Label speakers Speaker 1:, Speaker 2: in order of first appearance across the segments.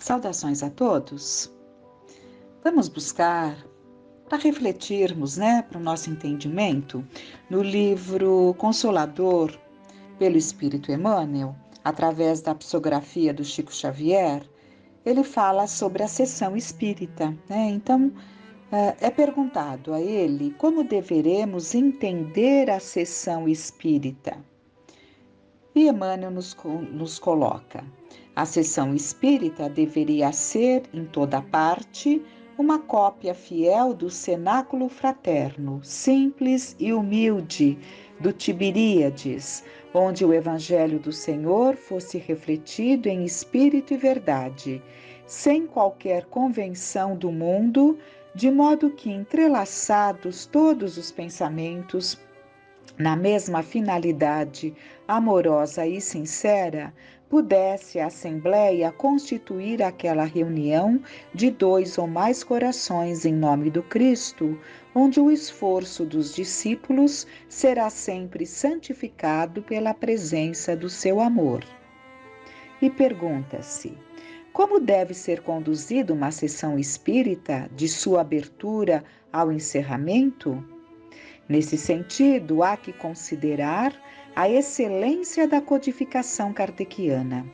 Speaker 1: Saudações a todos. Vamos buscar, para refletirmos, para o nosso entendimento, no livro Consolador, pelo Espírito Emmanuel, através da psicografia do Chico Xavier, ele fala sobre a sessão espírita. Então, é perguntado a ele como deveremos entender a sessão espírita. E Emmanuel nos coloca: a sessão espírita deveria ser, em toda parte, uma cópia fiel do cenáculo fraterno, simples e humilde, do Tiberíades, onde o Evangelho do Senhor fosse refletido em espírito e verdade, sem qualquer convenção do mundo, de modo que, entrelaçados todos os pensamentos, na mesma finalidade amorosa e sincera, pudesse a Assembleia constituir aquela reunião de 2 ou mais corações em nome do Cristo, onde o esforço dos discípulos será sempre santificado pela presença do seu amor. E pergunta-se: como deve ser conduzida uma sessão espírita, de sua abertura ao encerramento? Nesse sentido, há que considerar a excelência da codificação kardeciana.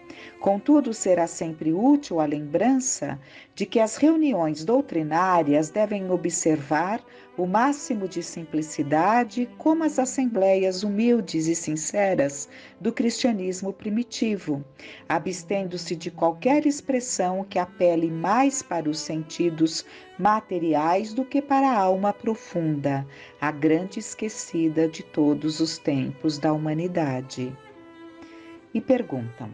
Speaker 1: Contudo, será sempre útil a lembrança de que as reuniões doutrinárias devem observar o máximo de simplicidade, como as assembleias humildes e sinceras do cristianismo primitivo, abstendo-se de qualquer expressão que apele mais para os sentidos materiais do que para a alma profunda, a grande esquecida de todos os tempos da humanidade. E perguntam: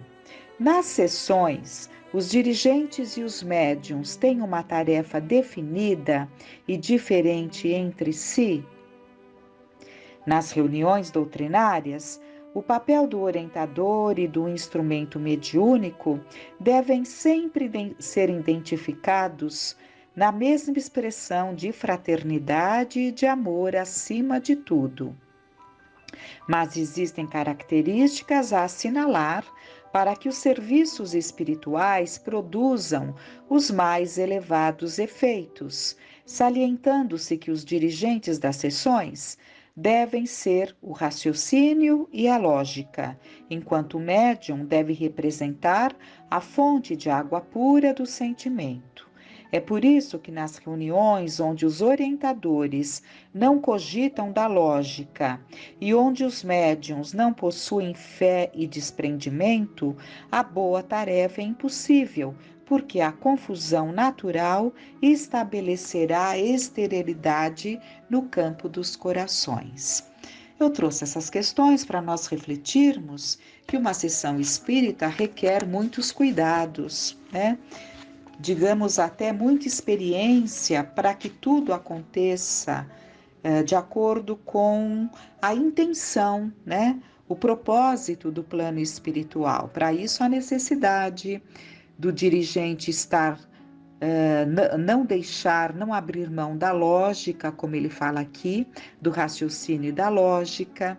Speaker 1: nas sessões, os dirigentes e os médiuns têm uma tarefa definida e diferente entre si? Nas reuniões doutrinárias, o papel do orientador e do instrumento mediúnico devem sempre ser identificados na mesma expressão de fraternidade e de amor acima de tudo. Mas existem características a assinalar para que os serviços espirituais produzam os mais elevados efeitos, salientando-se que os dirigentes das sessões devem ser o raciocínio e a lógica, enquanto o médium deve representar a fonte de água pura do sentimento. É por isso que nas reuniões onde os orientadores não cogitam da lógica e onde os médiuns não possuem fé e desprendimento, a boa tarefa é impossível, porque a confusão natural estabelecerá a esterilidade no campo dos corações. Eu trouxe essas questões para nós refletirmos que uma sessão espírita requer muitos cuidados, digamos até muita experiência para que tudo aconteça de acordo com a intenção, o propósito do plano espiritual. Para isso, a necessidade do dirigente estar, não abrir mão da lógica, como ele fala aqui, do raciocínio e da lógica,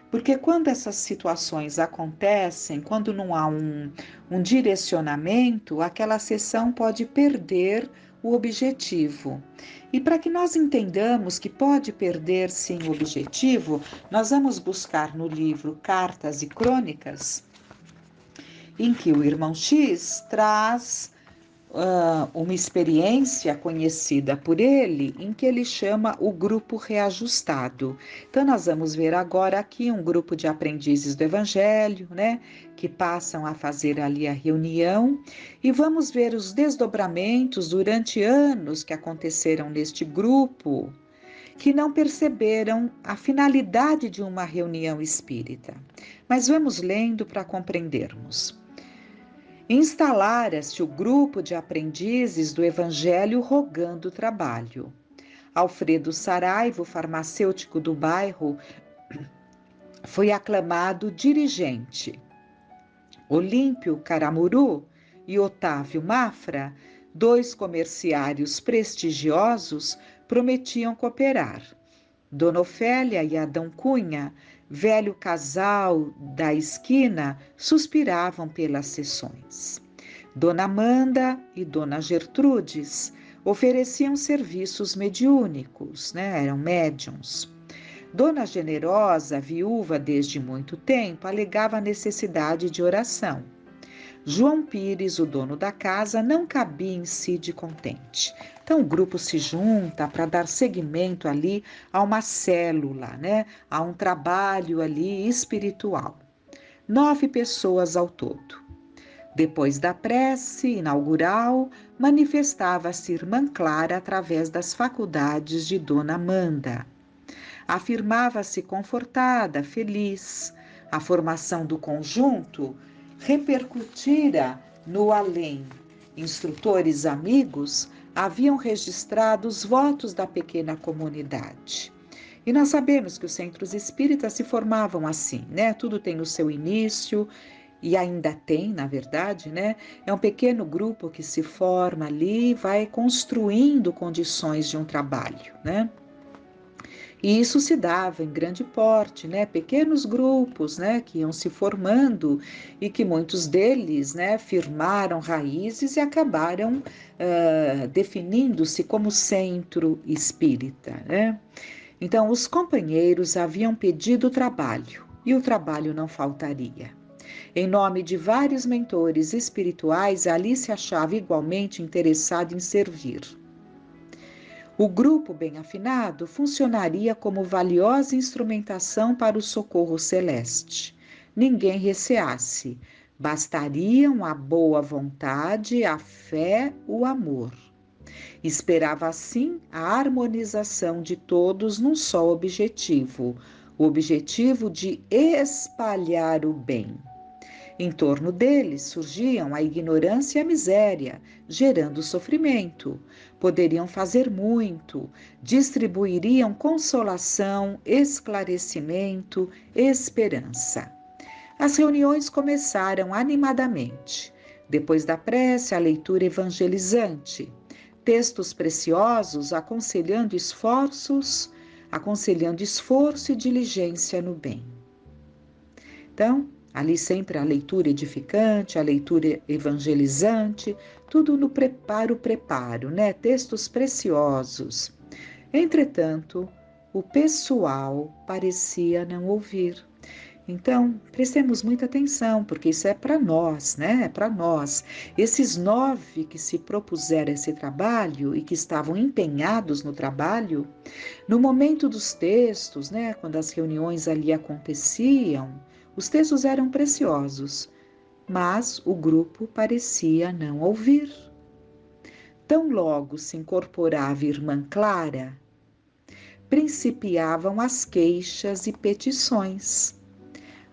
Speaker 1: Porque quando essas situações acontecem, quando não há um direcionamento, aquela sessão pode perder o objetivo. E para que nós entendamos que pode perder sim o objetivo, nós vamos buscar no livro Cartas e Crônicas, em que o irmão X traz uma experiência conhecida por ele, em que ele chama o grupo reajustado. Então, nós vamos ver agora aqui um grupo de aprendizes do Evangelho, que passam a fazer ali a reunião, e vamos ver os desdobramentos durante anos que aconteceram neste grupo, que não perceberam a finalidade de uma reunião espírita. Mas vamos lendo para compreendermos. Instalara-se o grupo de aprendizes do Evangelho rogando trabalho. Alfredo Saraiva, farmacêutico do bairro, foi aclamado dirigente. Olímpio Caramuru e Otávio Mafra, 2 comerciários prestigiosos, prometiam cooperar. Dona Ofélia e Adão Cunha, velho casal da esquina, suspiravam pelas sessões. Dona Amanda e Dona Gertrudes ofereciam serviços mediúnicos, né? Eram médiuns. Dona Generosa, viúva desde muito tempo, alegava a necessidade de oração. João Pires, o dono da casa, não cabia em si de contente. Então o grupo se junta para dar seguimento ali a uma célula, né? A um trabalho ali espiritual. 9 pessoas ao todo. Depois da prece inaugural, manifestava-se irmã Clara através das faculdades de Dona Amanda. Afirmava-se confortada, feliz. A formação do conjunto repercutira no além. Instrutores amigos haviam registrado os votos da pequena comunidade. E nós sabemos que os centros espíritas se formavam assim, né? Tudo tem o seu início e ainda tem, na verdade, né? É um pequeno grupo que se forma ali e vai construindo condições de um trabalho, né? E isso se dava em grande porte, né? Pequenos grupos, né? Que iam se formando e que muitos deles, né? Firmaram raízes e acabaram definindo-se como centro espírita, né? Então, os companheiros haviam pedido trabalho e o trabalho não faltaria. Em nome de vários mentores espirituais, ali se achava igualmente interessado em servir. O grupo bem afinado funcionaria como valiosa instrumentação para o socorro celeste. Ninguém receasse, bastariam a boa vontade, a fé, o amor. Esperava assim a harmonização de todos num só objetivo, o objetivo de espalhar o bem. Em torno deles surgiam a ignorância e a miséria, gerando sofrimento. Poderiam fazer muito, distribuiriam consolação, esclarecimento, esperança. As reuniões começaram animadamente. Depois da prece, a leitura evangelizante. Textos preciosos aconselhando esforço e diligência no bem. Então, ali sempre a leitura edificante, a leitura evangelizante, tudo no preparo, né? Textos preciosos. Entretanto, o pessoal parecia não ouvir. Então, prestemos muita atenção, porque isso é para nós, né? É para nós. Esses 9 que se propuseram esse trabalho e que estavam empenhados no trabalho, no momento dos textos, né? Quando as reuniões ali aconteciam, os textos eram preciosos, mas o grupo parecia não ouvir. Tão logo se incorporava a irmã Clara, principiavam as queixas e petições.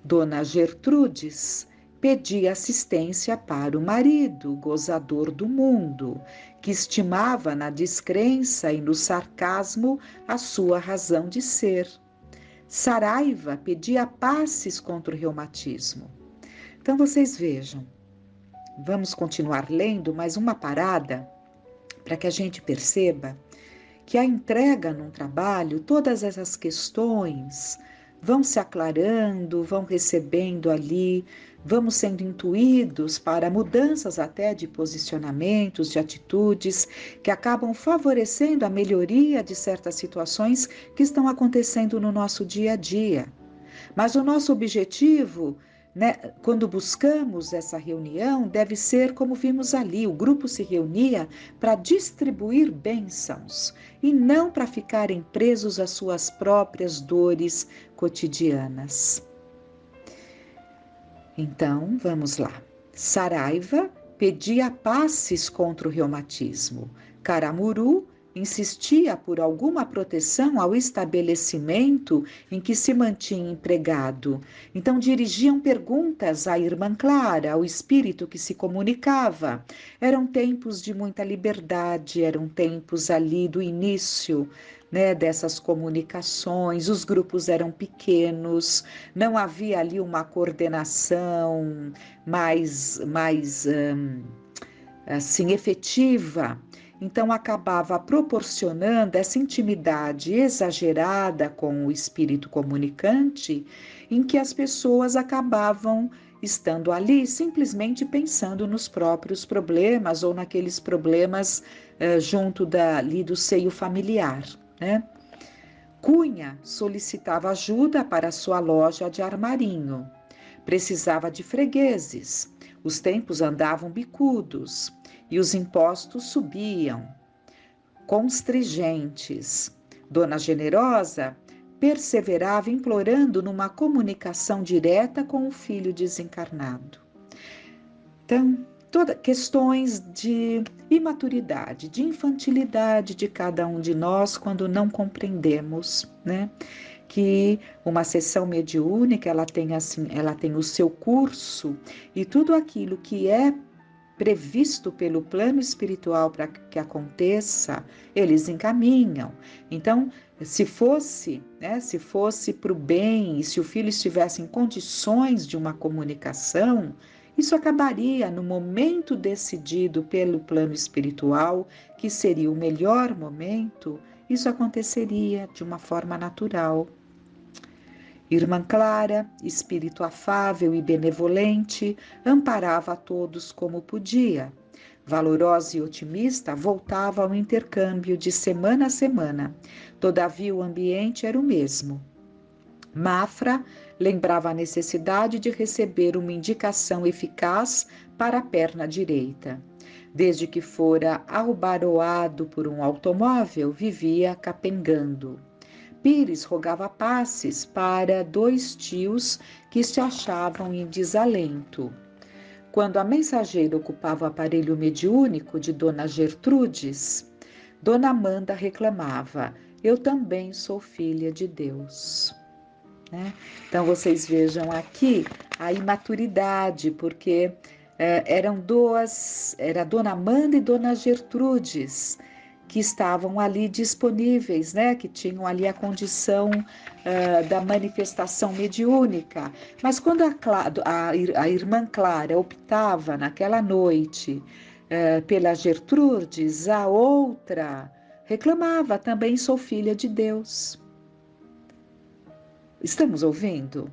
Speaker 1: Dona Gertrudes pedia assistência para o marido, gozador do mundo, que estimava na descrença e no sarcasmo a sua razão de ser. Saraiva pedia passes contra o reumatismo. Então vocês vejam, vamos continuar lendo mais uma parada para que a gente perceba que a entrega num trabalho, todas essas questões vão se aclarando, vão recebendo ali, vamos sendo intuídos para mudanças até de posicionamentos, de atitudes, que acabam favorecendo a melhoria de certas situações que estão acontecendo no nosso dia a dia. Mas o nosso objetivo, né, quando buscamos essa reunião, deve ser como vimos ali, o grupo se reunia para distribuir bênçãos e não para ficarem presos às suas próprias dores cotidianas. Então, vamos lá. Saraiva pedia passes contra o reumatismo. Caramuru insistia por alguma proteção ao estabelecimento em que se mantinha empregado. Então dirigiam perguntas à irmã Clara, ao espírito que se comunicava. Eram tempos de muita liberdade, eram tempos ali do início, né, dessas comunicações, os grupos eram pequenos, não havia ali uma coordenação mais assim, efetiva. Então, acabava proporcionando essa intimidade exagerada com o espírito comunicante, em que as pessoas acabavam estando ali simplesmente pensando nos próprios problemas ou naqueles problemas junto ali do seio familiar, né? Cunha solicitava ajuda para sua loja de armarinho. Precisava de fregueses. Os tempos andavam bicudos e os impostos subiam, constringentes. Dona Generosa perseverava implorando numa comunicação direta com o filho desencarnado. Então, questões de imaturidade, de infantilidade de cada um de nós quando não compreendemos, né? Que uma sessão mediúnica ela tem o seu curso e tudo aquilo que é previsto pelo plano espiritual para que aconteça, eles encaminham. Então, se fosse para o bem e se o filho estivesse em condições de uma comunicação, isso acabaria no momento decidido pelo plano espiritual, que seria o melhor momento, isso aconteceria de uma forma natural. Irmã Clara, espírito afável e benevolente, amparava a todos como podia. Valorosa e otimista, voltava ao intercâmbio de semana a semana. Todavia, o ambiente era o mesmo. Mafra lembrava a necessidade de receber uma indicação eficaz para a perna direita. Desde que fora arrubaroado por um automóvel, vivia capengando. Pires rogava passes para 2 tios que se achavam em desalento. Quando a mensageira ocupava o aparelho mediúnico de Dona Gertrudes, Dona Amanda reclamava: "Eu também sou filha de Deus." Né? Então, vocês vejam aqui a imaturidade, porque era Dona Amanda e Dona Gertrudes, que estavam ali disponíveis, né? Que tinham ali a condição da manifestação mediúnica. Mas quando a irmã Clara optava naquela noite pela Gertrudes, a outra reclamava: "Também sou filha de Deus." Estamos ouvindo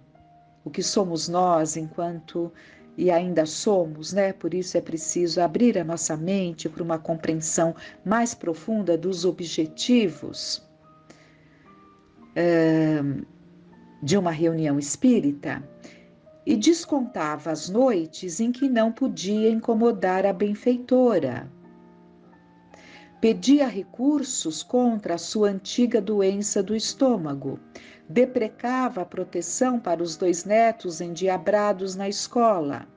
Speaker 1: o que somos nós enquanto e ainda somos, né? Por isso é preciso abrir a nossa mente para uma compreensão mais profunda dos objetivos de uma reunião espírita, e descontava as noites em que não podia incomodar a benfeitora. Pedia recursos contra a sua antiga doença do estômago, deprecava a proteção para os 2 netos endiabrados na escola,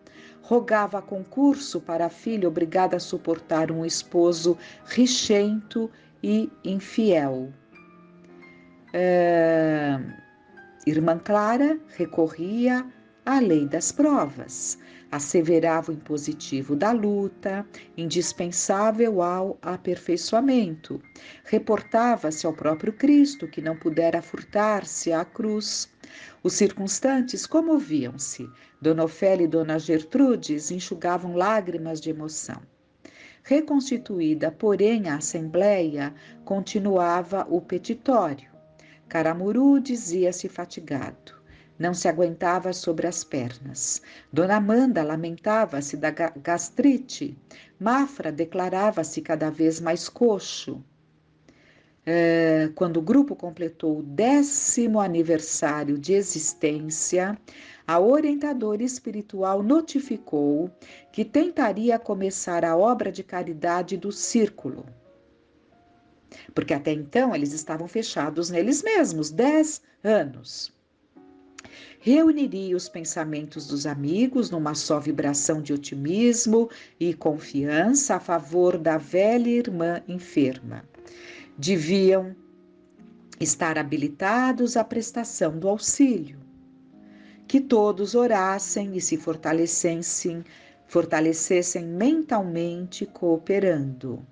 Speaker 1: rogava concurso para a filha obrigada a suportar um esposo rixento e infiel. Irmã Clara recorria à lei das provas, asseverava o impositivo da luta, indispensável ao aperfeiçoamento. Reportava-se ao próprio Cristo, que não pudera furtar-se à cruz. Os circunstantes comoviam-se. Dona Ofélia e Dona Gertrudes enxugavam lágrimas de emoção. Reconstituída, porém, a assembleia, continuava o petitório. Caramuru dizia-se fatigado. Não se aguentava sobre as pernas. Dona Amanda lamentava-se da gastrite. Mafra declarava-se cada vez mais coxo. Quando o grupo completou o 10º aniversário de existência, a orientadora espiritual notificou que tentaria começar a obra de caridade do círculo. Porque até então eles estavam fechados neles mesmos, 10 anos. Reuniria os pensamentos dos amigos numa só vibração de otimismo e confiança a favor da velha irmã enferma. Deviam estar habilitados à prestação do auxílio. Que todos orassem e se fortalecessem mentalmente, cooperando.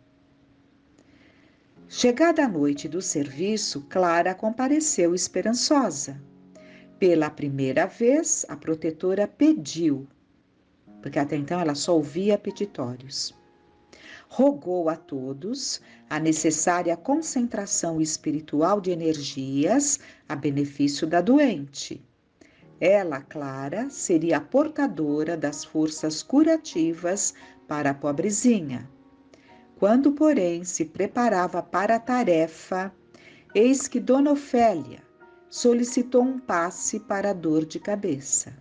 Speaker 1: Chegada a noite do serviço, Clara compareceu esperançosa. Pela primeira vez, a protetora pediu, porque até então ela só ouvia petitórios. Rogou a todos a necessária concentração espiritual de energias a benefício da doente. Ela, Clara, seria a portadora das forças curativas para a pobrezinha. Quando, porém, se preparava para a tarefa, eis que Dona Ofélia solicitou um passe para a dor de cabeça.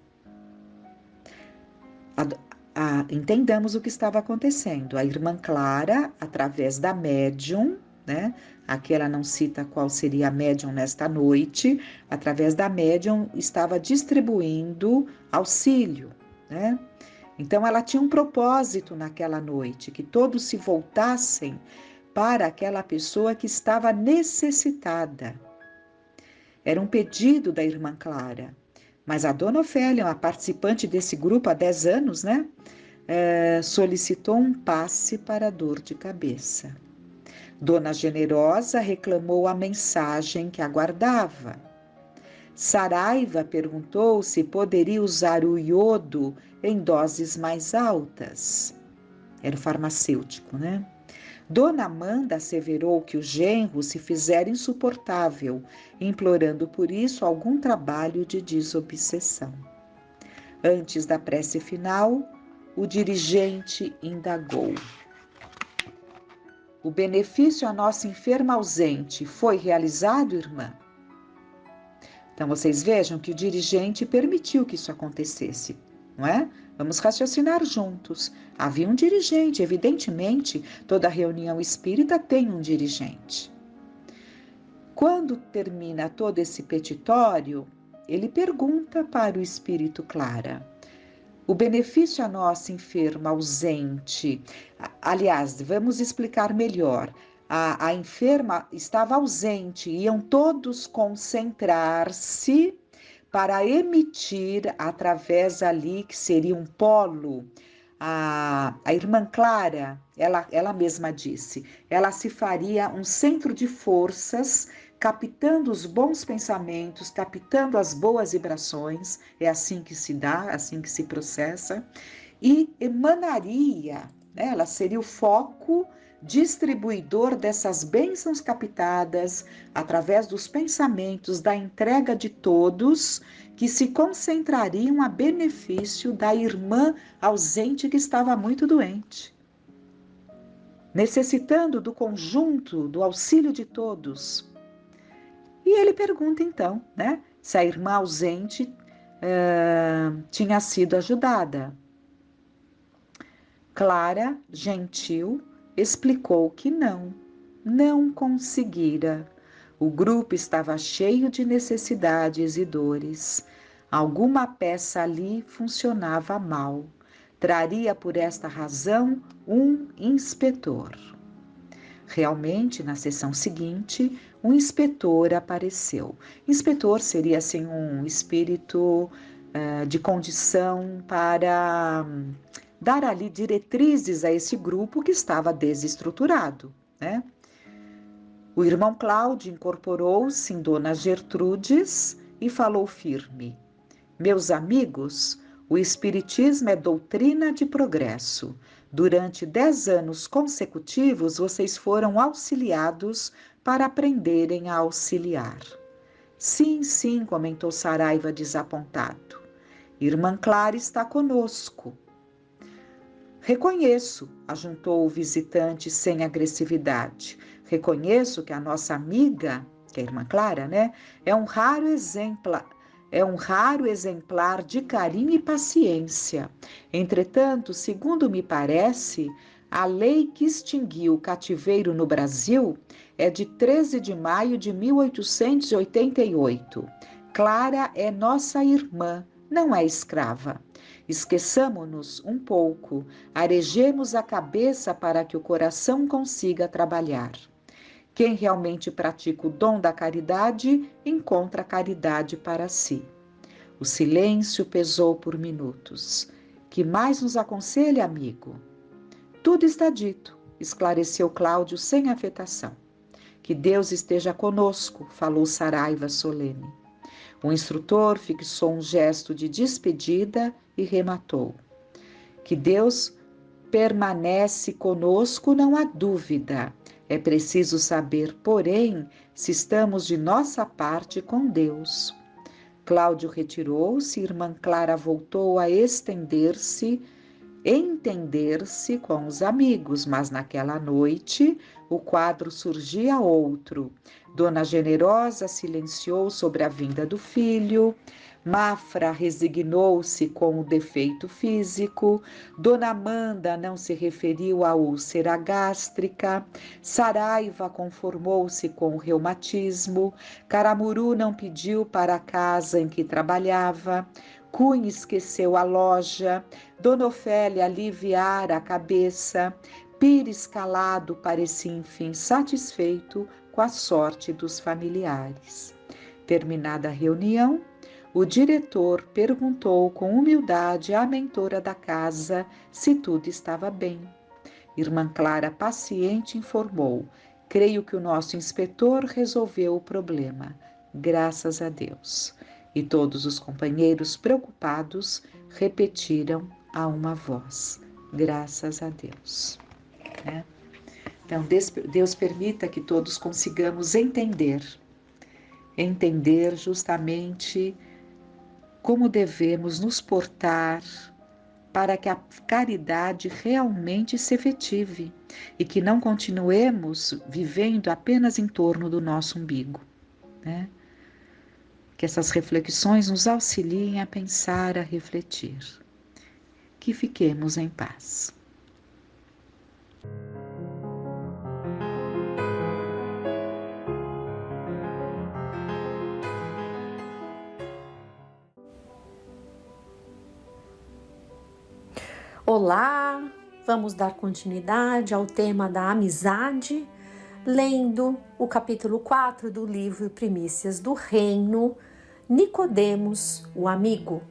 Speaker 1: Entendamos o que estava acontecendo. A irmã Clara, através da médium, né? Aqui ela não cita qual seria a médium nesta noite, através da médium estava distribuindo auxílio, né? Então ela tinha um propósito naquela noite, que todos se voltassem para aquela pessoa que estava necessitada. Era um pedido da irmã Clara. Mas a Dona Ofélia, uma participante desse grupo há 10 anos, né? Solicitou um passe para a dor de cabeça. Dona Generosa reclamou a mensagem que aguardava. Saraiva perguntou se poderia usar o iodo em doses mais altas. Era o farmacêutico, né? Dona Amanda asseverou que o genro se fizera insuportável, implorando por isso algum trabalho de desobsessão. Antes da prece final, o dirigente indagou: o benefício à nossa enferma ausente foi realizado, irmã? Então, vocês vejam que o dirigente permitiu que isso acontecesse, não é? Vamos raciocinar juntos. Havia um dirigente, evidentemente, toda reunião espírita tem um dirigente. Quando termina todo esse petitório, ele pergunta para o espírito Clara: o benefício à nossa enferma ausente. Aliás, vamos explicar melhor. A enferma estava ausente, iam todos concentrar-se para emitir através ali, que seria um polo. A irmã Clara, ela mesma disse, ela se faria um centro de forças, captando os bons pensamentos, captando as boas vibrações, é assim que se dá, assim que se processa, e emanaria, né? Ela seria o foco distribuidor dessas bênçãos captadas através dos pensamentos, da entrega de todos, que se concentrariam a benefício da irmã ausente que estava muito doente, necessitando do conjunto, do auxílio de todos. E ele pergunta então, né, se a irmã ausente tinha sido ajudada. Clara, gentil, explicou que não conseguira. O grupo estava cheio de necessidades e dores. Alguma peça ali funcionava mal. Traria por esta razão um inspetor. Realmente, na sessão seguinte, um inspetor apareceu. Inspetor seria assim um espírito de condição para dar ali diretrizes a esse grupo que estava desestruturado, né? O irmão Cláudio incorporou-se em Dona Gertrudes e falou firme: meus amigos, o Espiritismo é doutrina de progresso. Durante 10 anos consecutivos, vocês foram auxiliados para aprenderem a auxiliar. Sim, sim, comentou Saraiva desapontado. Irmã Clara está conosco. Reconheço, ajuntou o visitante sem agressividade. Reconheço que a nossa amiga, que é a irmã Clara, né, é um raro exemplar de carinho e paciência. Entretanto, segundo me parece, a lei que extinguiu o cativeiro no Brasil é de 13 de maio de 1888. Clara é nossa irmã, não é escrava. Esqueçamo-nos um pouco, arejemos a cabeça para que o coração consiga trabalhar. Quem realmente pratica o dom da caridade, encontra a caridade para si. O silêncio pesou por minutos. Que mais nos aconselha, amigo? Tudo está dito, esclareceu Cláudio sem afetação. Que Deus esteja conosco, falou Saraiva solene. O instrutor fixou um gesto de despedida e rematou: que Deus permanece conosco, não há dúvida. É preciso saber, porém, se estamos de nossa parte com Deus. Cláudio retirou-se, irmã Clara voltou a entender-se com os amigos, mas naquela noite o quadro surgia outro. Dona Generosa silenciou sobre a vinda do filho, Mafra resignou-se com o defeito físico, Dona Amanda não se referiu à úlcera gástrica, Saraiva conformou-se com o reumatismo, Caramuru não pediu para a casa em que trabalhava, Cunha esqueceu a loja, Dona Ofélia aliviara a cabeça, Pires calado parecia enfim satisfeito com a sorte dos familiares. Terminada a reunião, o diretor perguntou com humildade à mentora da casa se tudo estava bem. Irmã Clara, paciente, informou: creio que o nosso inspetor resolveu o problema. Graças a Deus. E todos os companheiros preocupados repetiram a uma voz: graças a Deus. Né? Então, Deus permita que todos consigamos entender justamente como devemos nos portar para que a caridade realmente se efetive e que não continuemos vivendo apenas em torno do nosso umbigo, né? Que essas reflexões nos auxiliem a pensar, a refletir. Que fiquemos em paz.
Speaker 2: Olá, vamos dar continuidade ao tema da amizade, lendo o capítulo 4 do livro Primícias do Reino, Nicodemos, o Amigo.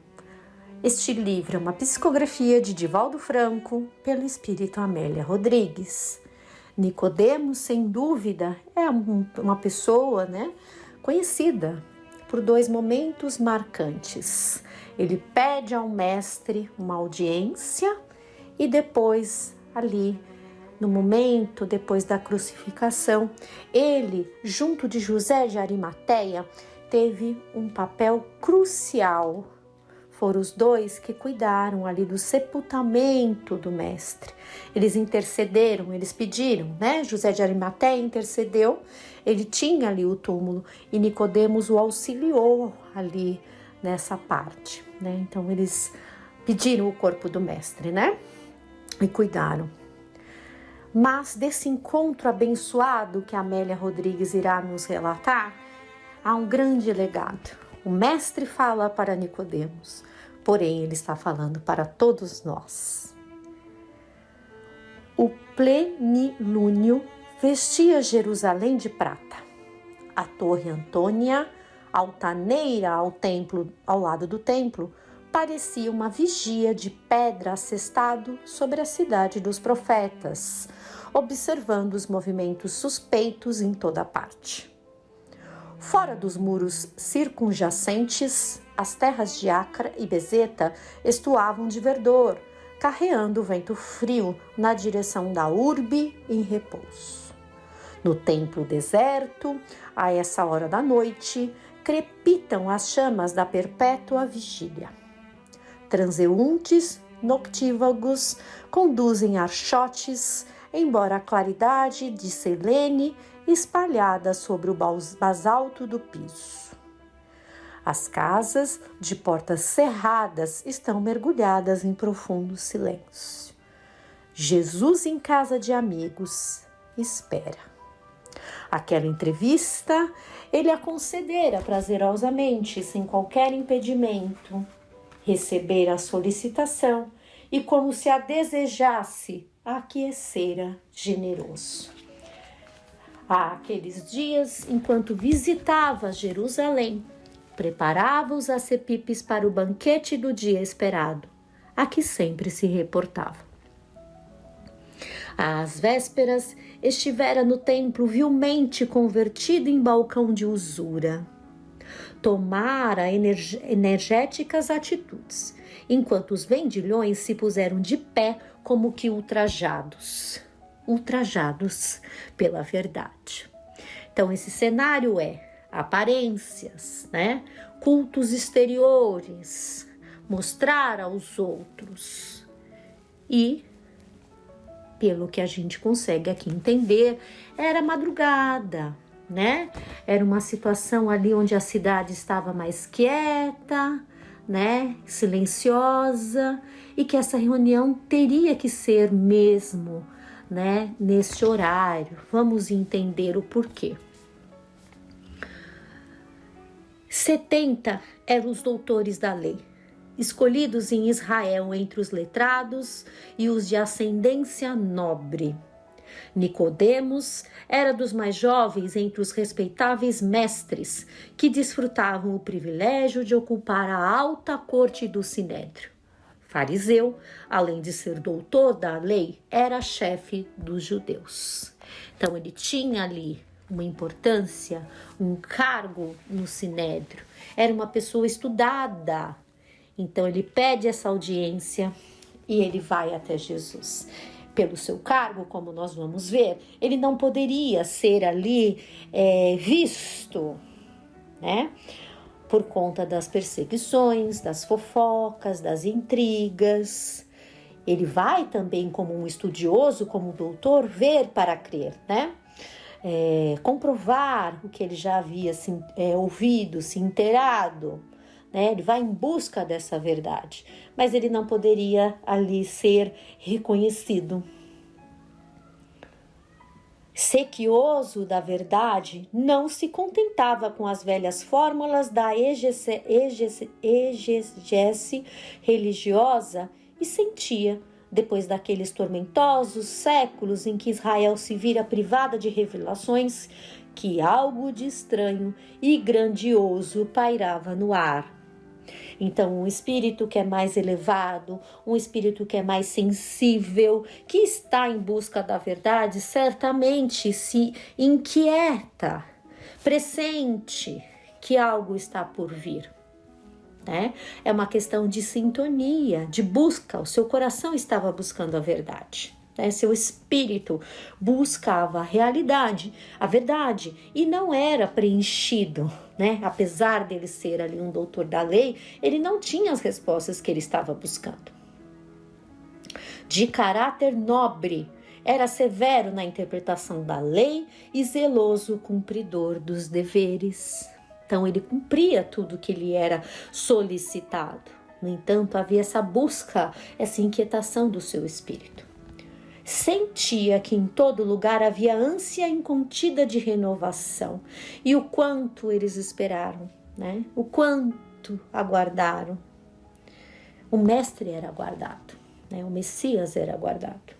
Speaker 2: Este livro é uma psicografia de Divaldo Franco, pelo espírito Amélia Rodrigues. Nicodemos, sem dúvida, é uma pessoa, conhecida por dois momentos marcantes. Ele pede ao mestre uma audiência e depois, ali, no momento depois da crucificação, ele, junto de José de Arimateia, teve um papel crucial. Foram os dois que cuidaram ali do sepultamento do mestre. Eles intercederam, eles pediram, José de Arimateia intercedeu, ele tinha ali o túmulo e Nicodemos o auxiliou ali nessa parte, Então eles pediram o corpo do mestre, E cuidaram. Mas desse encontro abençoado que a Amélia Rodrigues irá nos relatar, há um grande legado. O mestre fala para Nicodemos, porém ele está falando para todos nós. O plenilúnio vestia Jerusalém de prata. A torre Antônia, altaneira ao lado do templo, parecia uma vigia de pedra assestado sobre a cidade dos profetas, observando os movimentos suspeitos em toda parte. Fora dos muros circunjacentes, as terras de Acra e Bezeta estuavam de verdor, carreando o vento frio na direção da urbe em repouso. No templo deserto, a essa hora da noite, crepitam as chamas da perpétua vigília. Transeuntes noctívagos conduzem archotes, embora a claridade de Selene espalhada sobre o basalto do piso. As casas, de portas cerradas, estão mergulhadas em profundo silêncio. Jesus, em casa de amigos, espera. Aquela entrevista ele a concedera prazerosamente, sem qualquer impedimento. Receber a solicitação e, como se a desejasse, aquecera generoso. Há aqueles dias, enquanto visitava Jerusalém, preparava os acepipes para o banquete do dia esperado, a que sempre se reportava. Às vésperas, estivera no templo vilmente convertido em balcão de usura. Tomara energéticas atitudes, enquanto os vendilhões se puseram de pé como que ultrajados pela verdade. Então esse cenário é aparências, né? Cultos exteriores, mostrar aos outros. E, pelo que a gente consegue aqui entender, era madrugada, né? Era uma situação ali onde a cidade estava mais quieta, né? Silenciosa, e que essa reunião teria que ser mesmo, né? Neste horário. Vamos entender o porquê. 70 eram os doutores da lei, escolhidos em Israel entre os letrados e os de ascendência nobre. Nicodemos era dos mais jovens entre os respeitáveis mestres que desfrutavam o privilégio de ocupar a alta corte do Sinédrio. Fariseu, além de ser doutor da lei, era chefe dos judeus. Então ele tinha ali uma importância, um cargo no Sinédrio. Era uma pessoa estudada. Então ele pede essa audiência e ele vai até Jesus. Pelo seu cargo, como nós vamos ver, ele não poderia ser ali visto, né? Por conta das perseguições, das fofocas, das intrigas. Ele vai também como um estudioso, como um doutor, ver para crer, né? Comprovar o que ele já havia ouvido, se inteirado, né? Ele vai em busca dessa verdade, mas ele não poderia ali ser reconhecido. Sequioso da verdade, não se contentava com as velhas fórmulas da exegese religiosa e sentia, depois daqueles tormentosos séculos em que Israel se vira privada de revelações, que algo de estranho e grandioso pairava no ar. Então, um espírito que é mais elevado, um espírito que é mais sensível, que está em busca da verdade, certamente se inquieta, pressente que algo está por vir. Né? É uma questão de sintonia, de busca. O seu coração estava buscando a verdade. Né? Seu espírito buscava a realidade, a verdade, e não era preenchido. Né? Apesar dele ser ali um doutor da lei, ele não tinha as respostas que ele estava buscando. De caráter nobre, era severo na interpretação da lei e zeloso cumpridor dos deveres. Então, ele cumpria tudo que lhe era solicitado. No entanto, havia essa busca, essa inquietação do seu espírito. Sentia que em todo lugar havia ânsia incontida de renovação. E o quanto eles esperaram, né? O quanto aguardaram. O mestre era aguardado, né? O Messias era aguardado.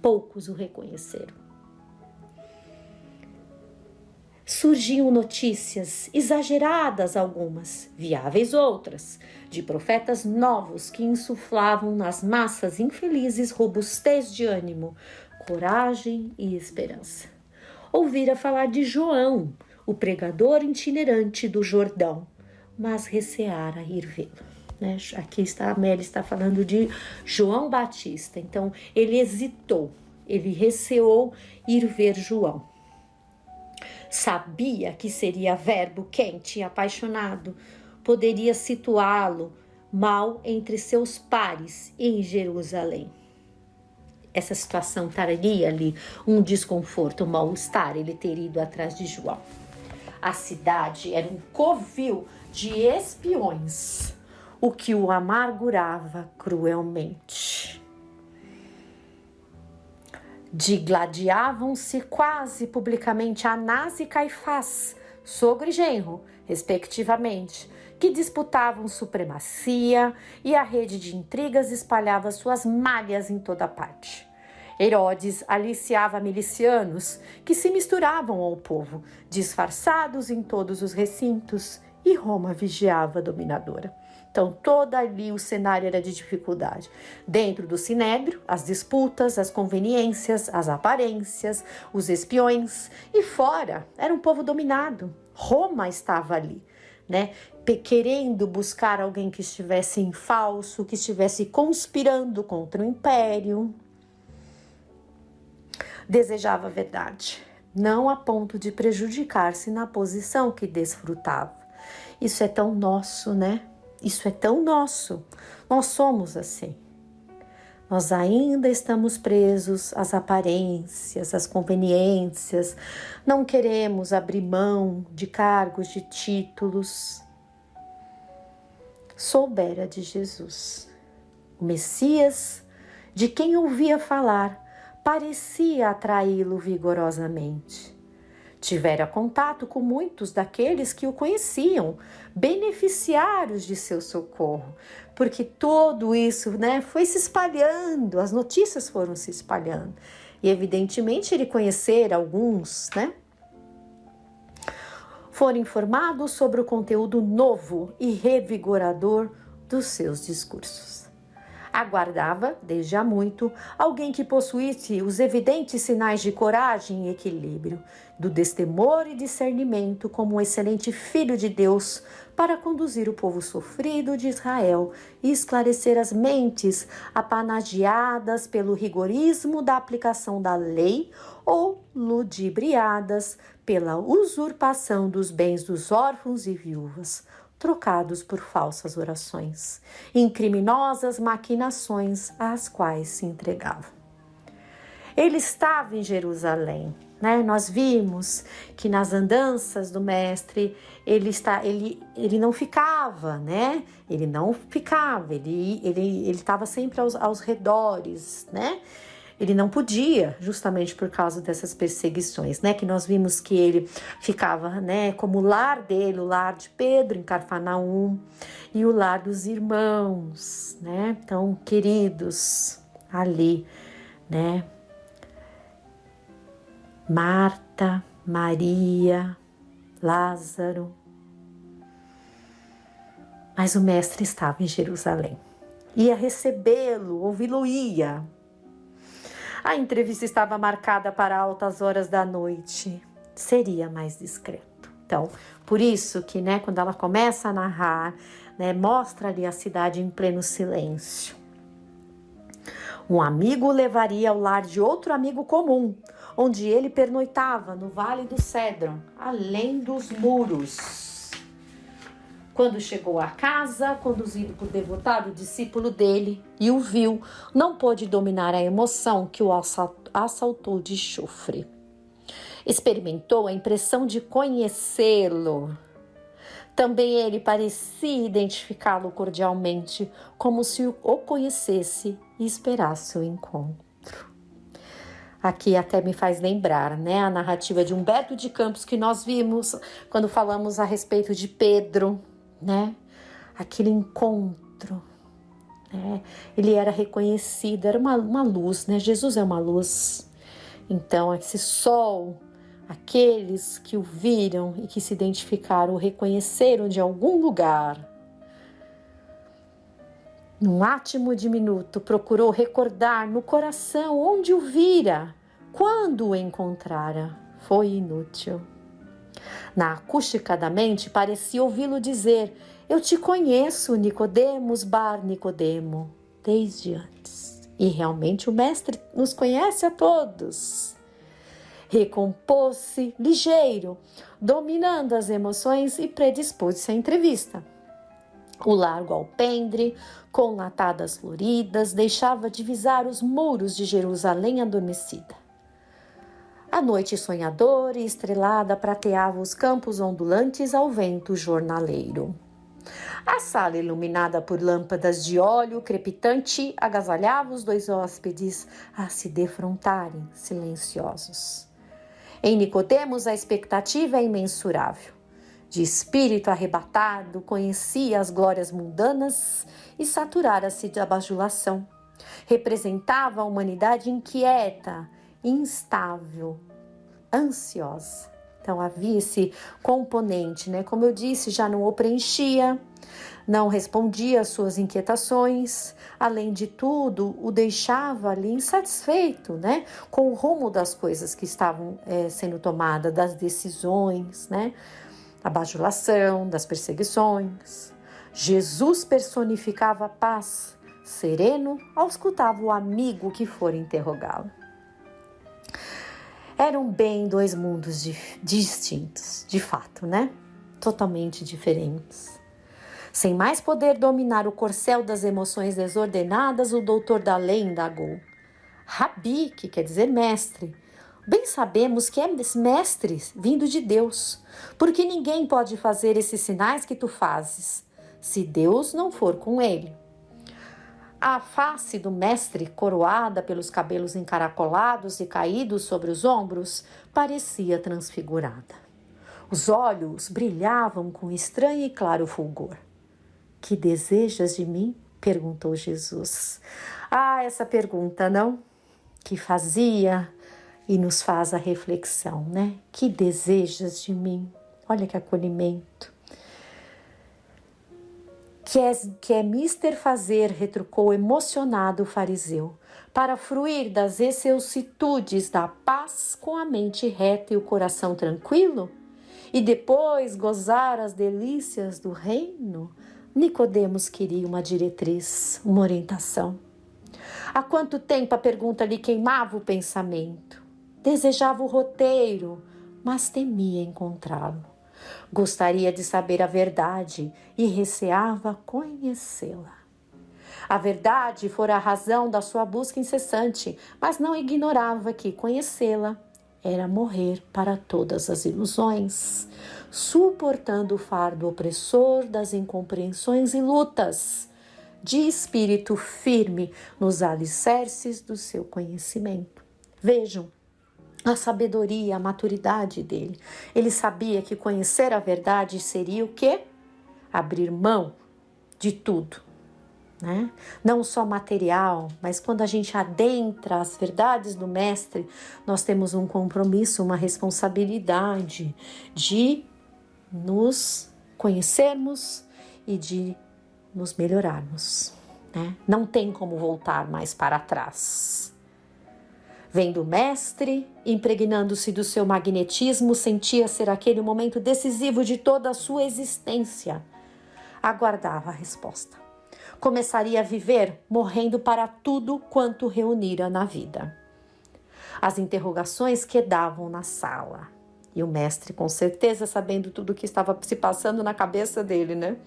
Speaker 2: Poucos o reconheceram. Surgiam notícias, exageradas algumas, viáveis outras, de profetas novos que insuflavam nas massas infelizes robustez de ânimo, coragem e esperança. Ouvira falar de João, o pregador itinerante do Jordão, mas receara ir vê-lo. Né? Aqui está, a Amélia está falando de João Batista, então ele hesitou, ele receou ir ver João. Sabia que seria verbo quente e apaixonado, poderia situá-lo mal entre seus pares em Jerusalém. Essa situação traria ali um desconforto, um mal-estar, ele ter ido atrás de João. A cidade era um covil de espiões, o que o amargurava cruelmente. Digladiavam-se quase publicamente Anás e Caifás, sogro e genro, respectivamente, que disputavam supremacia e a rede de intrigas espalhava suas malhas em toda parte. Herodes aliciava milicianos que se misturavam ao povo, disfarçados em todos os recintos, e Roma vigiava a dominadora. Então, todo ali o cenário era de dificuldade. Dentro do Sinédrio, as disputas, as conveniências, as aparências, os espiões. E fora, era um povo dominado. Roma estava ali, né? Querendo buscar alguém que estivesse em falso, que estivesse conspirando contra o império. Desejava a verdade. não a ponto de prejudicar-se na posição que desfrutava. Isso é tão nosso, né? Isso é tão nosso. Nós somos assim. Nós ainda estamos presos às aparências, às conveniências. Não queremos abrir mão de cargos, de títulos. Soubera de Jesus. O Messias, de quem ouvia falar, parecia atraí-lo vigorosamente. Tivera contato com muitos daqueles que o conheciam, beneficiários de seu socorro, porque tudo isso, né, foi se espalhando, as notícias foram se espalhando. E evidentemente ele conhecer alguns, né, foram informados sobre o conteúdo novo e revigorador dos seus discursos. Aguardava, desde há muito, alguém que possuísse os evidentes sinais de coragem e equilíbrio, do destemor e discernimento como um excelente filho de Deus para conduzir o povo sofrido de Israel e esclarecer as mentes apanagiadas pelo rigorismo da aplicação da lei ou ludibriadas pela usurpação dos bens dos órfãos e viúvas, trocados por falsas orações, em criminosas maquinações às quais se entregavam. Ele estava em Jerusalém, né? Nós vimos que nas andanças do mestre ele não ficava, né? Ele não ficava, ele estava sempre aos redores, né? Ele não podia, justamente por causa dessas perseguições, né? Que nós vimos que ele ficava, né? Como o lar dele, o lar de Pedro em Cafarnaum e o lar dos irmãos, né? Tão queridos ali, né? Marta, Maria, Lázaro. Mas o mestre estava em Jerusalém. Ia recebê-lo, ouvi-lo ia. A entrevista estava marcada para altas horas da noite. Seria mais discreto. Então, por isso que, né, quando ela começa a narrar, né, mostra ali a cidade em pleno silêncio. Um amigo o levaria ao lar de outro amigo comum, onde ele pernoitava no Vale do Cédron, além dos muros. Quando chegou à casa, conduzido por devotado discípulo dele, e o viu, não pôde dominar a emoção que o assaltou de chofre. Experimentou a impressão de conhecê-lo. Também ele parecia identificá-lo cordialmente, como se o conhecesse e esperasse o encontro. Aqui até me faz lembrar, né, a narrativa de Humberto de Campos que nós vimos quando falamos a respeito de Pedro, né? Aquele encontro, né? Ele era reconhecido, era uma luz, né? Jesus é uma luz. Então, esse sol, aqueles que o viram e que se identificaram, o reconheceram de algum lugar. Num átimo diminuto, procurou recordar no coração onde o vira, quando o encontrara. Foi inútil. Na acústica da mente, parecia ouvi-lo dizer: eu te conheço, Nicodemos bar Nicodemo, desde antes. E realmente o mestre nos conhece a todos. Recompôs-se ligeiro, dominando as emoções e predispôs-se à entrevista. O largo alpendre, com latadas floridas, deixava divisar os muros de Jerusalém adormecida. A noite sonhadora e estrelada prateava os campos ondulantes ao vento jornaleiro. A sala, iluminada por lâmpadas de óleo crepitante, agasalhava os dois hóspedes a se defrontarem, silenciosos. Em Nicodemos, a expectativa é imensurável. De espírito arrebatado, conhecia as glórias mundanas e saturara-se de bajulação. Representava a humanidade inquieta, instável, ansiosa. Então havia esse componente, né? Como eu disse, já não o preenchia, não respondia às suas inquietações. Além de tudo, o deixava ali insatisfeito, né? Com o rumo das coisas que estavam sendo tomadas, das decisões, né? A bajulação, das perseguições. Jesus personificava a paz, sereno, auscultava o amigo que fora interrogá-lo. Eram bem dois mundos distintos, de fato, né? Totalmente diferentes. Sem mais poder dominar o corcel das emoções desordenadas, o doutor da lei indagou. Rabi, que quer dizer mestre. Bem sabemos que é mestre vindo de Deus, porque ninguém pode fazer esses sinais que tu fazes, se Deus não for com ele. A face do mestre, coroada pelos cabelos encaracolados e caídos sobre os ombros, parecia transfigurada. Os olhos brilhavam com estranho e claro fulgor. Que desejas de mim? Perguntou Jesus. Essa pergunta, não? Que fazia e nos faz a reflexão, né? Que desejas de mim? Olha que acolhimento. Que é mister fazer, retrucou emocionado o fariseu, para fruir das excelsitudes da paz com a mente reta e o coração tranquilo? E depois gozar as delícias do reino? Nicodemos queria uma diretriz, uma orientação. Há quanto tempo a pergunta lhe queimava o pensamento? Desejava o roteiro, mas temia encontrá-lo. Gostaria de saber a verdade e receava conhecê-la. A verdade fora a razão da sua busca incessante, mas não ignorava que conhecê-la era morrer para todas as ilusões, suportando o fardo opressor das incompreensões e lutas, de espírito firme nos alicerces do seu conhecimento. Vejam a sabedoria, a maturidade dele. Ele sabia que conhecer a verdade seria o quê? Abrir mão de tudo, né? Não só material, mas quando a gente adentra as verdades do mestre, nós temos um compromisso, uma responsabilidade de nos conhecermos e de nos melhorarmos, né? Não tem como voltar mais para trás. Vendo o mestre, impregnando-se do seu magnetismo, sentia ser aquele o momento decisivo de toda a sua existência. Aguardava a resposta. Começaria a viver morrendo para tudo quanto reunira na vida. As interrogações quedavam na sala. E o mestre, com certeza, sabendo tudo o que estava se passando na cabeça dele, né?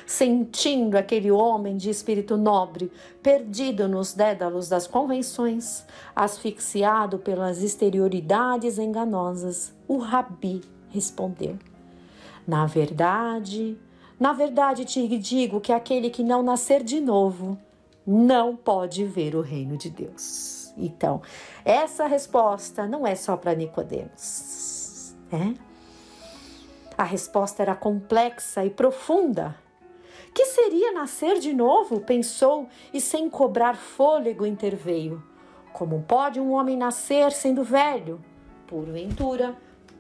Speaker 2: Sentindo aquele homem de espírito nobre, perdido nos dédalos das convenções, asfixiado pelas exterioridades enganosas, o Rabi respondeu: Na verdade te digo que aquele que não nascer de novo não pode ver o reino de Deus. Então, essa resposta não é só para Nicodemos, né? A resposta era complexa e profunda. Que seria nascer de novo? Pensou e sem cobrar fôlego interveio. Como pode um homem nascer sendo velho? Porventura,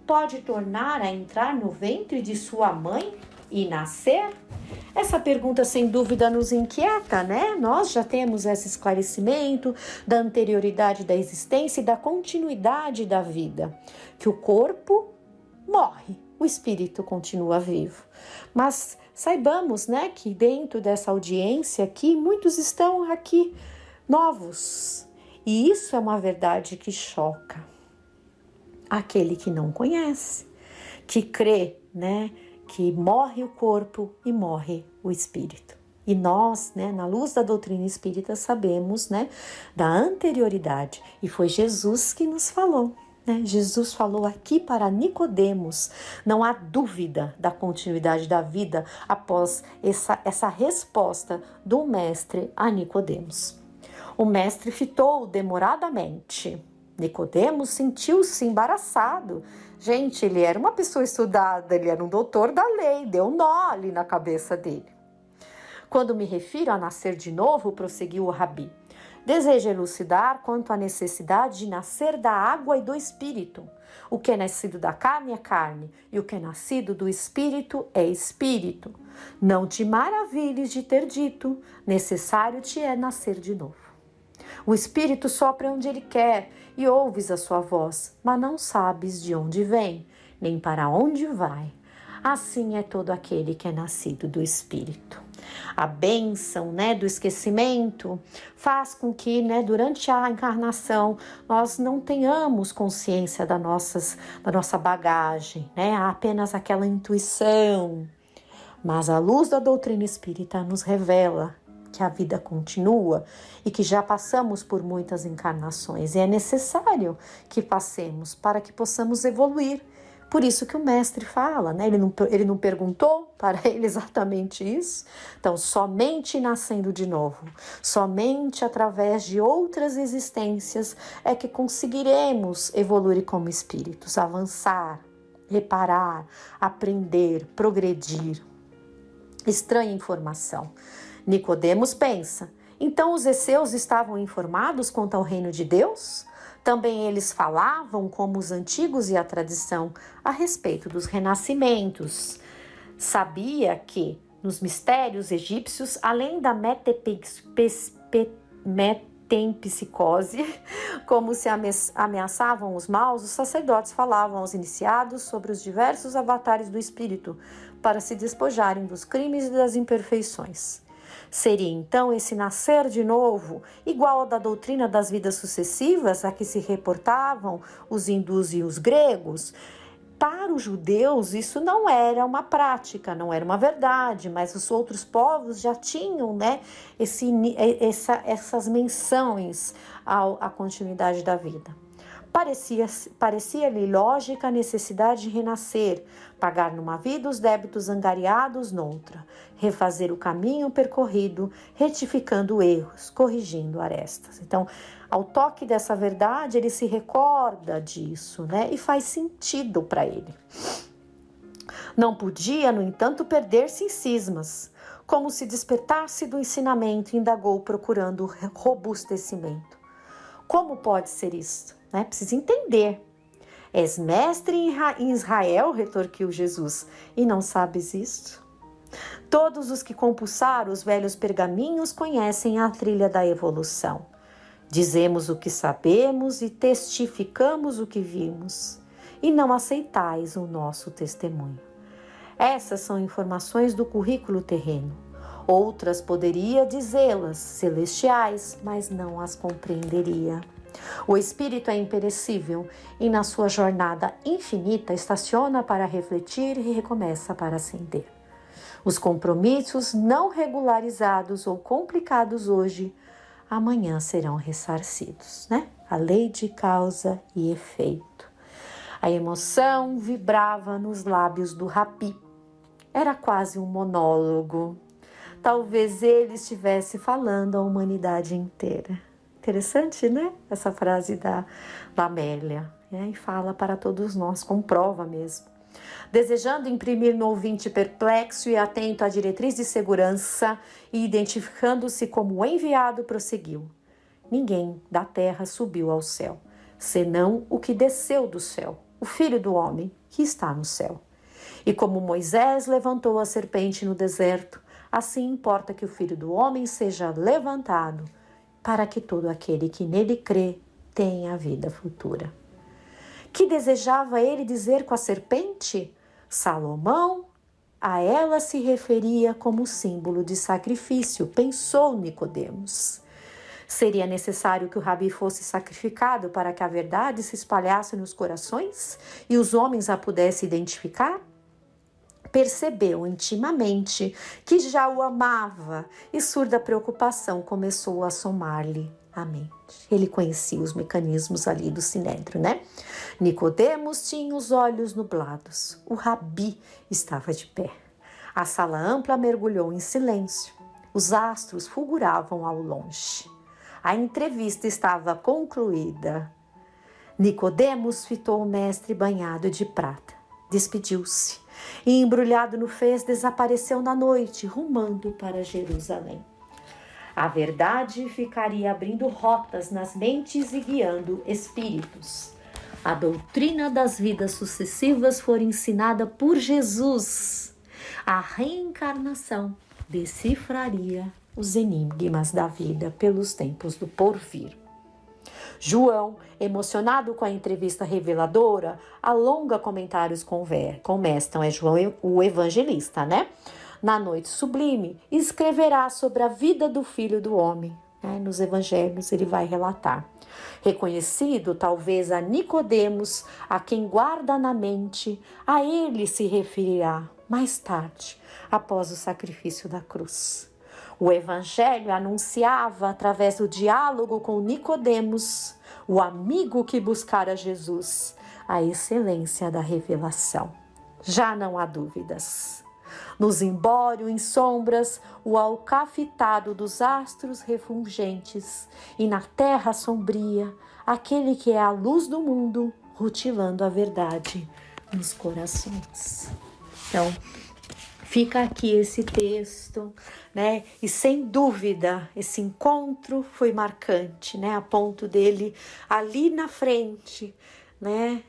Speaker 2: pode tornar a entrar no ventre de sua mãe e nascer? Essa pergunta sem dúvida nos inquieta, né? Nós já temos esse esclarecimento da anterioridade da existência e da continuidade da vida, que o corpo morre, o espírito continua vivo. Mas saibamos, né, que dentro dessa audiência aqui, muitos estão aqui novos. E isso é uma verdade que choca aquele que não conhece, que crê, né, que morre o corpo e morre o espírito. E nós, né, na luz da doutrina espírita, sabemos, né, da anterioridade. E foi Jesus que nos falou. Jesus falou aqui para Nicodemos. Não há dúvida da continuidade da vida após essa resposta do mestre a Nicodemos. O mestre fitou demoradamente. Nicodemos sentiu-se embaraçado. Gente, ele era uma pessoa estudada, ele era um doutor da lei, deu nó ali na cabeça dele. Quando me refiro a nascer de novo, prosseguiu o Rabi, deseja elucidar quanto à necessidade de nascer da água e do espírito. O que é nascido da carne é carne, e o que é nascido do espírito é espírito. Não te maravilhes de ter dito, necessário te é nascer de novo. O espírito sopra onde ele quer, e ouves a sua voz, mas não sabes de onde vem, nem para onde vai. Assim é todo aquele que é nascido do espírito. A bênção, né, do esquecimento faz com que, né, durante a encarnação nós não tenhamos consciência da nossa bagagem, né, há apenas aquela intuição. Mas a luz da doutrina espírita nos revela que a vida continua e que já passamos por muitas encarnações e é necessário que passemos para que possamos evoluir. Por isso que o mestre fala, né? Ele não perguntou para ele exatamente isso. Então, somente nascendo de novo, somente através de outras existências é que conseguiremos evoluir como espíritos, avançar, reparar, aprender, progredir. Estranha informação. Nicodemos pensa, então os esseus estavam informados quanto ao reino de Deus? Também eles falavam, como os antigos e a tradição, a respeito dos renascimentos. Sabia que, nos mistérios egípcios, além da metempsicose, como se ameaçavam os maus, os sacerdotes falavam aos iniciados sobre os diversos avatares do espírito, para se despojarem dos crimes e das imperfeições. Seria então esse nascer de novo igual ao da doutrina das vidas sucessivas a que se reportavam os hindus e os gregos? Para os judeus isso não era uma prática, não era uma verdade, mas os outros povos já tinham, né, essas menções à continuidade da vida. Parecia-lhe lógica a necessidade de renascer, pagar numa vida os débitos angariados noutra, refazer o caminho percorrido, retificando erros, corrigindo arestas. Então, ao toque dessa verdade, ele se recorda disso, né? E faz sentido para ele. Não podia, no entanto, perder-se em cismas. Como se despertasse do ensinamento, indagou procurando robustecimento. Como pode ser isto? Né? Precisa entender. És mestre em Israel, retorquiu Jesus, e não sabes isto? Todos os que compulsaram os velhos pergaminhos conhecem a trilha da evolução. Dizemos o que sabemos e testificamos o que vimos, e não aceitais o nosso testemunho. Essas são informações do currículo terreno. Outras poderia dizê-las celestiais, mas não as compreenderia. O espírito é imperecível e na sua jornada infinita estaciona para refletir e recomeça para ascender. Os compromissos não regularizados ou complicados hoje, amanhã serão ressarcidos, né? A lei de causa e efeito. A emoção vibrava nos lábios do Rabi. Era quase um monólogo. Talvez ele estivesse falando à humanidade inteira. Interessante, né? Essa frase da Amélia, né? E fala para todos nós, comprova mesmo. Desejando imprimir no ouvinte perplexo e atento à diretriz de segurança e identificando-se como enviado, prosseguiu. Ninguém da terra subiu ao céu, senão o que desceu do céu, o Filho do Homem, que está no céu. E como Moisés levantou a serpente no deserto, assim importa que o Filho do Homem seja levantado, para que todo aquele que nele crê tenha a vida futura. Que desejava ele dizer com a serpente? Salomão, a ela se referia como símbolo de sacrifício, pensou Nicodemos. Seria necessário que o Rabi fosse sacrificado para que a verdade se espalhasse nos corações e os homens a pudessem identificar? Percebeu intimamente que já o amava e surda preocupação começou a somar-lhe a mente. Ele conhecia os mecanismos ali do sinédrio, né? Nicodemos tinha os olhos nublados. O Rabi estava de pé. A sala ampla mergulhou em silêncio. Os astros fulguravam ao longe. A entrevista estava concluída. Nicodemos fitou o mestre banhado de prata. Despediu-se e, embrulhado no fez, desapareceu na noite, rumando para Jerusalém. A verdade ficaria abrindo rotas nas mentes e guiando espíritos. A doutrina das vidas sucessivas foi ensinada por Jesus. A reencarnação decifraria os enigmas da vida pelos tempos do porvir. João, emocionado com a entrevista reveladora, alonga comentários com o mestre. É João o evangelista, né? na noite sublime, escreverá sobre a vida do Filho do Homem. Nos evangelhos ele vai relatar. Reconhecido talvez a Nicodemos, a quem guarda na mente, a ele se referirá mais tarde, após o sacrifício da cruz. O evangelho anunciava, através do diálogo com Nicodemos, o amigo que buscara Jesus, a excelência da revelação. Já não há dúvidas. No zimbório em sombras, o alcafitado dos astros refulgentes, e na terra sombria, aquele que é a luz do mundo, rutilando a verdade nos corações. Então, fica aqui esse texto, né? E sem dúvida, esse encontro foi marcante, né? A ponto dele ali na frente, né?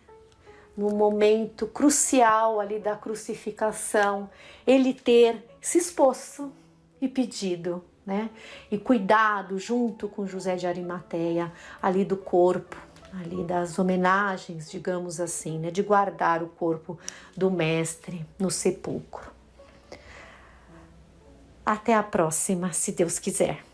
Speaker 2: No momento crucial ali da crucificação, ele ter se exposto e pedido, né? E cuidado junto com José de Arimateia ali do corpo, ali das homenagens, digamos assim, né? De guardar o corpo do mestre no sepulcro. Até a próxima, se Deus quiser.